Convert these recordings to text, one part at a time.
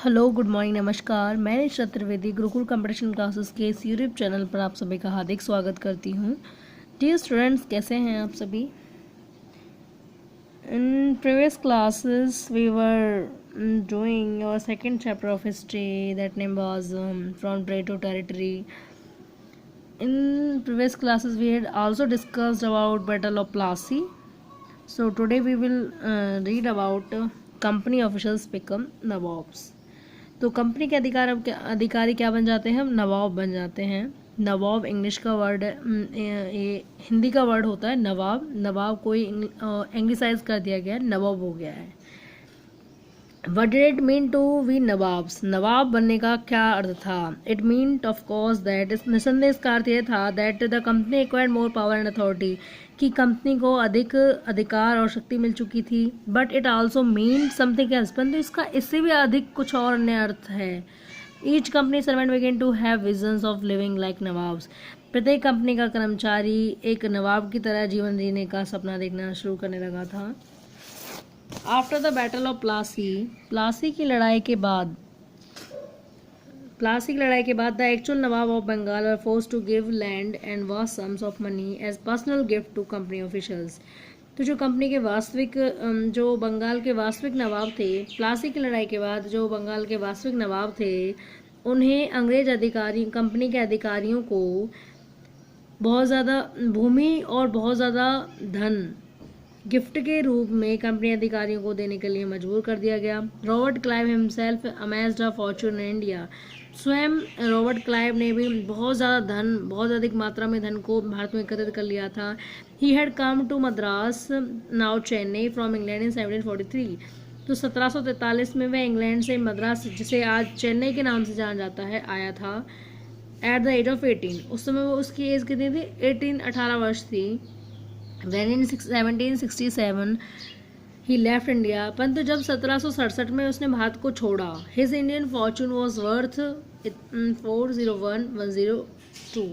Hello, good morning, नमस्कार। मैं निशा Trivedi Gurukul competition classes के इस यूट्यूब चैनल पर आप सभी का हार्दिक स्वागत करती हूँ। डियर स्टूडेंट्स, कैसे हैं आप सभी? In previous classes we were doing your second chapter of history, that name was from trade to territory. In previous classes we had also discussed about Battle of Plassey. So today we will read about company officials become nawabs. तो company के अधिकारी क्या बन जाते हैं? नवाब बन जाते हैं. नवाब इंग्लिश का वर्ड है, ये हिंदी का वर्ड होता है नवाब. नवाब कोई एंग्लिसाइज कर दिया गया है, नवाब हो गया है. What did it mean to be nawabs? Nawab बनने का क्या अर्थ था? It meant of course that निसंदेह इसका अर्थ यह था that the company acquired more power and authority, कि कंपनी को अधिक अधिकार और शक्ति मिल चुकी थी. But it also meant something else, परंतु इसका इससे भी अधिक कुछ और अन्य अर्थ है. Each company servant began to have visions of living like nawabs. प्रत्येक कंपनी का कर्मचारी एक नवाब की तरह जीवन जीने का सपना देखना शुरू करने लगा था. After the battle of Plassey की लड़ाई के बाद the actual nawab of Bengal were force to give land and vast sums of money as personal gift to company officials. तो जो कंपनी के जो बंगाल के वास्तविक नवाब थे, प्लासी की लड़ाई के बाद जो बंगाल के वास्तविक नवाब थे, उन्हें अंग्रेज अधिकारी कंपनी के अधिकारियों को बहुत ज़्यादा भूमि और बहुत ज़्यादा धन गिफ्ट के रूप में कंपनी अधिकारियों को देने के लिए मजबूर कर दिया गया. Robert Clive himself amazed a Fortune in India. स्वयं रॉबर्ट क्लाइव ने भी बहुत अधिक मात्रा में धन को भारत में एकत्रित कर लिया था. He had come to Madras now Chennai from England in 1743. तो 1743 में वह इंग्लैंड से मद्रास, जिसे आज चेन्नई के नाम से जाना जाता है, आया था. At the age of 18. उस समय वो उसकी एज कितनी थी? 18 वर्ष थी. Then in 1767 he left India. परंतु जब 1767 में उसने भारत को छोड़ा, his Indian fortune was worth 401,102.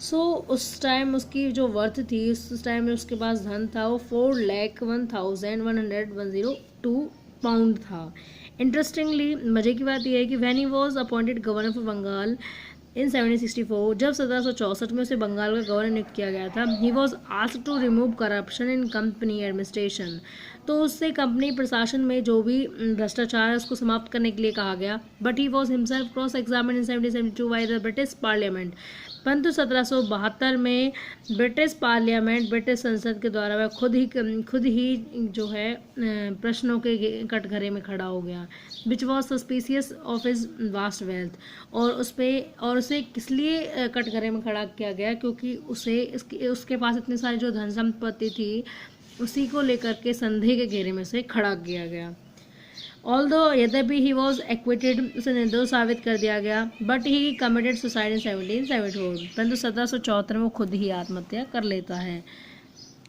सो उस टाइम उसकी जो वर्थ थी, उस टाइम में उसके पास धन था, वो 4,01,102 पाउंड था. इंटरेस्टिंगली, मजे की बात यह है कि when he was appointed governor for Bengal in 1764, जब 1764 में उसे बंगाल का गवर्नर नियुक्त किया गया था, he was asked to remove corruption in company administration. तो उससे कंपनी प्रशासन में जो भी भ्रष्टाचार है उसको समाप्त करने के लिए कहा गया. But he was himself cross examine in 1772 by the British parliament. परंतु 1772 में ब्रिटिश संसद के द्वारा वह खुद ही जो है प्रश्नों के कटघरे में खड़ा हो गया. Which was suspicious of his vast wealth. और उसे किस लिए कटघरे में खड़ा किया गया? क्योंकि उसके पास इतनी सारी जो धन संपत्ति थी, उसी को लेकर के संदेह के घेरे में से खड़ा किया गया. ऑल्दो यद्यपि ही वॉज एक्विटेड, उसे निर्दोष साबित कर दिया गया. But he committed suicide in 1774. परंतु 1774 में वो खुद ही आत्महत्या कर लेता है.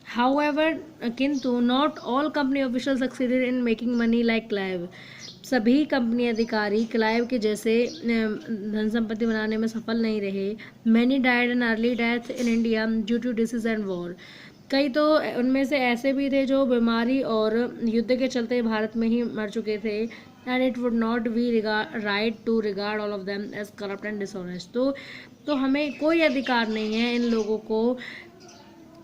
हाउएवर, किंतु not all company official succeeded in making money like Clive. सभी कंपनी अधिकारी क्लाइव के जैसे धन संपत्ति बनाने में सफल नहीं रहे. Many died an early death in India due to disease and war. कई तो उनमें से ऐसे भी थे जो बीमारी और युद्ध के चलते भारत में ही मर चुके थे. And it would not be right to regard all of them as corrupt and dishonest. तो हमें कोई अधिकार नहीं है इन लोगों को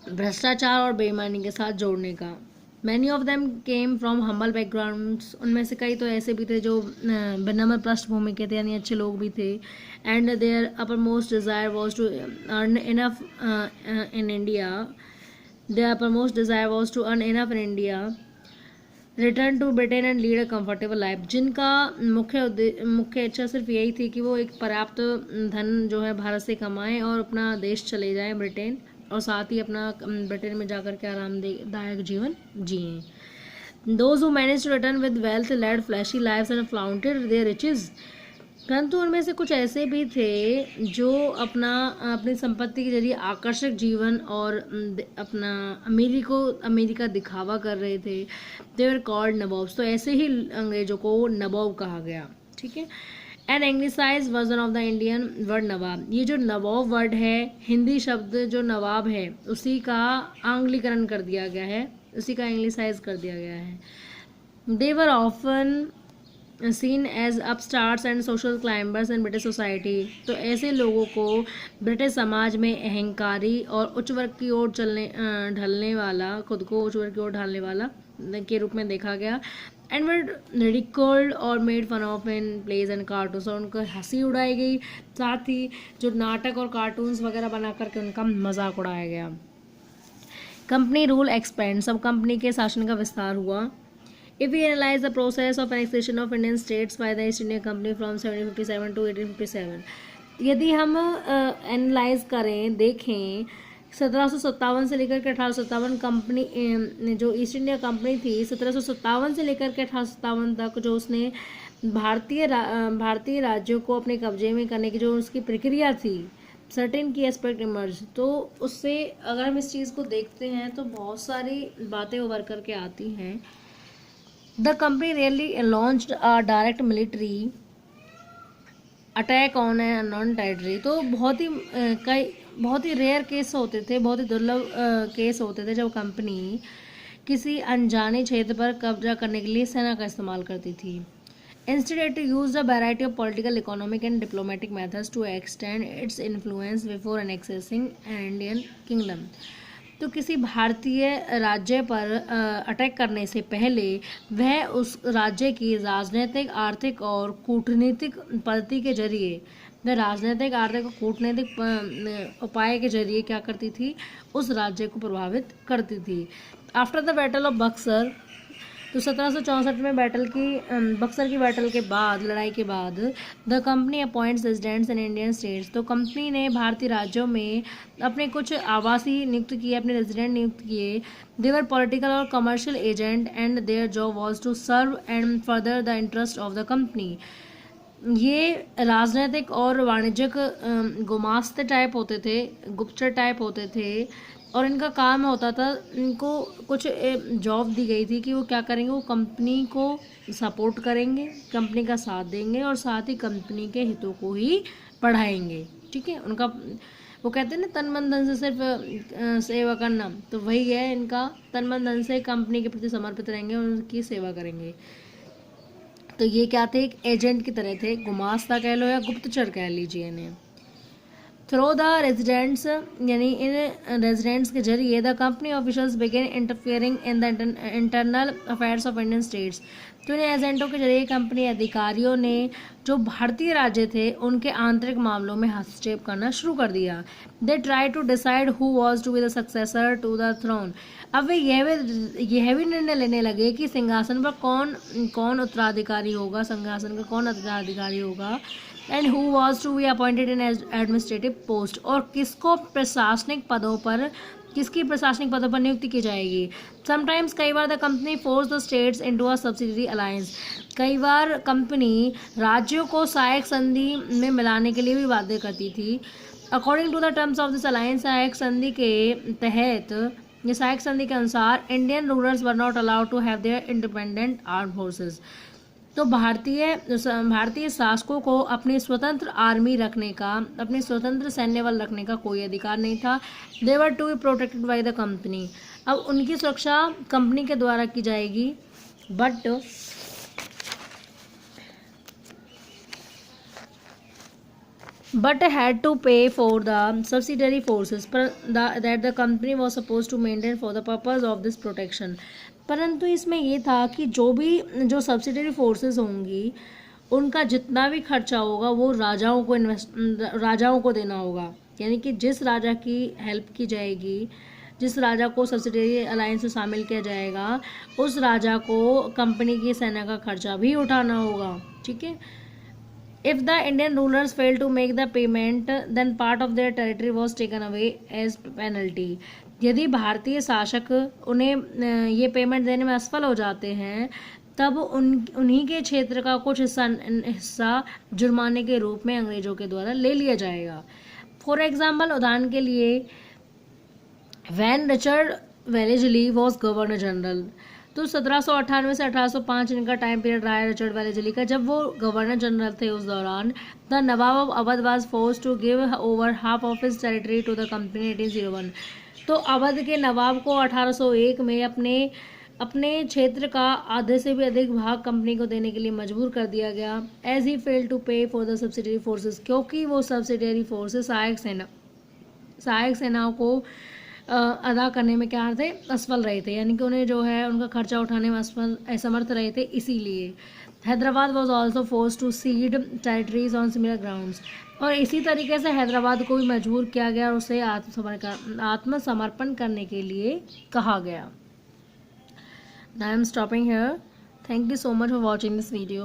भ्रष्टाचार और बेईमानी के साथ जोड़ने का. Many of them came from humble backgrounds. उनमें से कई तो ऐसे भी थे जो विनम्र पृष्ठभूमि के थे, यानी अच्छे लोग भी थे. And their uppermost desire was to earn enough in India. Their uppermost desire was to earn enough in India, return to Britain and lead a comfortable life. जिनका मुख्य इच्छा सिर्फ यही थी कि वो एक पर्याप्त धन जो है भारत से कमाएं और अपना देश चले जाएं ब्रिटेन, और साथ ही अपना ब्रिटेन में जाकर के आरामदायक जीवन जिएं. Those who managed to return with wealth led flashy lives and flaunted their riches. परंतु उनमें से कुछ ऐसे भी थे जो अपनी संपत्ति के जरिए आकर्षक जीवन और अपना अमीरी का दिखावा कर रहे थे. दे वर कॉल्ड नवाब्स. तो ऐसे ही अंग्रेजों को नवाब कहा गया. ठीक है. An anglicise version of the Indian word nawab. ये जो नवाब वर्ड है, हिंदी शब्द जो नवाब है उसी का आंग्लीकरण कर दिया गया है उसी का इंग्लिसाइज कर दिया गया है। They were often seen as upstarts and social climbers in British society. तो ऐसे लोगों को ब्रिटिश समाज में अहंकारी और उच्च वर्ग की ओर ढलने वाला, खुद को उच्च वर्ग की ओर ढालने वाला के रूप में देखा गया। एंड वर रिडिक्यूल्ड और made fun of in plays and cartoons, और उनको हंसी उड़ाई गई, साथ ही जो नाटक और कार्टून्स वगैरह बना करके उनका मजाक उड़ाया गया। कंपनी रूल एक्सपेंड, सब कंपनी के शासन का विस्तार हुआ। If we analyze the process of annexation of Indian states by the East India Company from 1757 to 1857, यदि हम एनालाइज करें, देखें 1757 से लेकर के 1857 कंपनी जो ईस्ट इंडिया कंपनी थी 1757 से लेकर के 1857 तक जो उसने भारतीय राज्यों को अपने कब्जे में करने की जो उसकी प्रक्रिया थी, सर्टेन की एस्पेक्ट इमर्ज। तो उससे अगर हम इस चीज़ को देखते हैं तो बहुत सारी बातें उभर करके आती हैं। The company rarely launched a direct military attack on an unknown territory। तो बहुत ही रेयर केस होते थे, बहुत ही दुर्लभ केस होते थे जब कंपनी किसी अनजाने क्षेत्र पर कब्जा करने के लिए सेना का इस्तेमाल करती थी। Instead, it used a variety of political, economic and diplomatic methods to extend its influence before annexing an Indian kingdom। तो किसी भारतीय राज्य पर अटैक करने से पहले वह उस राज्य की राजनीतिक, आर्थिक और कूटनीतिक पद्धति के जरिए, वह राजनीतिक, आर्थिक और कूटनीतिक उपाय के जरिए क्या करती थी, उस राज्य को प्रभावित करती थी। After the battle of Buxar, तो 1764 में बक्सर की बैटल के बाद, लड़ाई के बाद, the company appoints residents in Indian states. तो कंपनी ने भारतीय राज्यों में अपने कुछ आवासी नियुक्त किए, अपने रेजिडेंट नियुक्त किए। दे वर पॉलिटिकल और commercial agent and their job was to serve and further the interest of the company. ये राजनीतिक और वाणिज्यिक गुमास्ते टाइप होते थे, गुप्तचर टाइप होते थे, और इनका काम होता था, इनको कुछ जॉब दी गई थी कि वो क्या करेंगे, वो कंपनी को सपोर्ट करेंगे, कंपनी का साथ देंगे और साथ ही कंपनी के हितों को ही बढ़ाएंगे। ठीक है, उनका वो कहते हैं ना तन मन धन से सिर्फ सेवा करना, तो वही है इनका, तन मन धन से कंपनी के प्रति समर्पित रहेंगे और उनकी सेवा करेंगे। तो ये क्या थे, एक एजेंट की तरह थे, गुमास्ता कह लो या गुप्तचर कह लीजिए इन्हें। थ्रो द रेजिडेंट्स, यानी इन रेजिडेंट्स के जरिए the company officials began interfering in the internal affairs of Indian states. तो इन एजेंटों के जरिए कंपनी अधिकारियों ने जो भारतीय राज्य थे उनके आंतरिक मामलों में हस्तक्षेप करना शुरू कर दिया। They try to decide who was to be the successor to the throne. अब वे यह भी निर्णय लेने लगे कि सिंहासन पर कौन उत्तराधिकारी होगा, सिंहासन का कौन उत्तराधिकारी होगा, and who was to be appointed in administrative post, और किसकी प्रशासनिक पदों पर नियुक्ति की जाएगी। समटाइम्स, कई बार the company force the states into a subsidiary alliance. कई बार कंपनी राज्यों को सहायक संधि में मिलाने के लिए भी बाध्य करती थी। According to the terms of this alliance, सहायक संधि के अनुसार Indian rulers were not allowed to have their independent arm forces. तो भारतीय शासकों को अपनी स्वतंत्र आर्मी रखने का, अपनी स्वतंत्र सैन्य बल रखने का कोई अधिकार नहीं था। They were to be protected by the company. अब उनकी सुरक्षा कंपनी के द्वारा की जाएगी, but had to pay for the subsidiary forces that the company was supposed to maintain for the purpose of this protection। परंतु इसमें ये था कि जो सब्सिडरी फोर्सेस होंगी उनका जितना भी खर्चा होगा वो राजाओं को देना होगा। यानी कि जिस राजा की हेल्प की जाएगी, जिस राजा को सब्सिडरी अलायंस में शामिल किया जाएगा, उस राजा को कंपनी की सेना का खर्चा भी उठाना होगा। ठीक है। If the Indian rulers failed to make the payment, then part of their territory was taken away as penalty। यदि भारतीय शासक उन्हें ये पेमेंट देने में असफल हो जाते हैं, तब उन्हीं के क्षेत्र का कुछ हिस्सा जुर्माने के रूप में अंग्रेजों के द्वारा ले लिया जाएगा। फॉर एग्जाम्पल, उदाहरण के लिए, when Richard Wellesley was governor general, तो 1798 से 1805 इनका टाइम पीरियड रहा है रिचर्ड वेलेस्ली का। जब वो गवर्नर जनरल थे उस दौरान, the nawab of Awadh was forced to give over half of his territory to the company 1801। तो अवध के नवाब को 1801 में अपने क्षेत्र का आधे से भी अधिक भाग कंपनी को देने के लिए मजबूर कर दिया गया। एज ही फेल टू पे फॉर द सब्सिडरी फोर्सेस, क्योंकि वो सब्सिडरी फोर्सेस सहायक सेनाओं को अदा करने में क्या थे, असफल रहे थे, यानी कि उन्हें जो है उनका खर्चा उठाने में असमर्थ रहे थे। इसीलिए Hyderabad was also force to cede territories on similar grounds, और इसी तरीके से हैदराबाद को भी मजबूर किया गया और उसे आत्मसमर्पण करने के लिए कहा गया। Now I am stopping here. Thank you so much for watching this video.